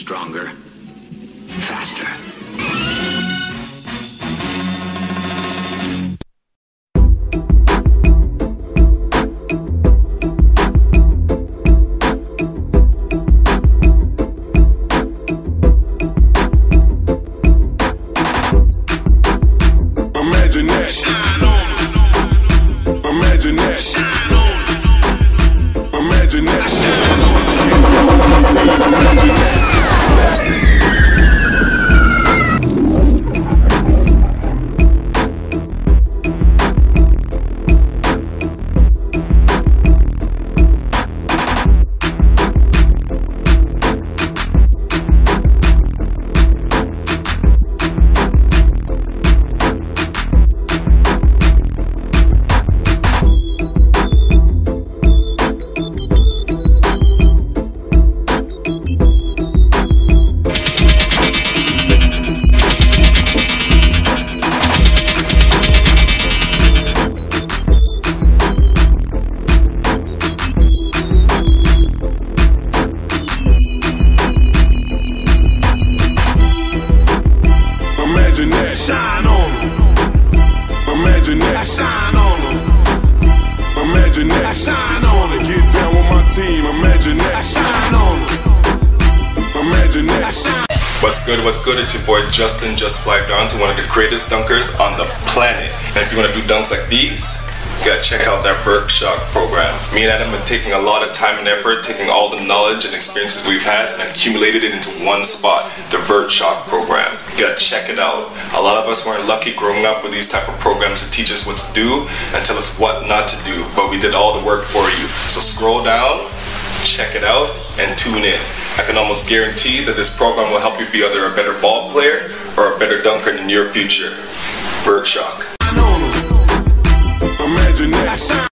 stronger, faster. Imagine that. Shine on. Imagine that. Shine on. Imagine that. Shine on. Imagine that. Imagine that. Shine on them. Imagine that. Shine on them. Imagine that. Shine on them. Get down with my team. Imagine that. Shine on them. Imagine that. What's good? What's good? It's your boy Justin, Just Fly Down, to one of the greatest dunkers on the planet. And if you want to do dunks like these, you gotta check out that Vert Shock program. Me and Adam have been taking a lot of time and effort, taking all the knowledge and experiences we've had and accumulated it into one spot, the Vert Shock program. You gotta check it out. A lot of us weren't lucky growing up with these type of programs to teach us what to do and tell us what not to do, but we did all the work for you. So scroll down, check it out, and tune in. I can almost guarantee that this program will help you be either a better ball player or a better dunker in your future. Vert Shock. Imagine that.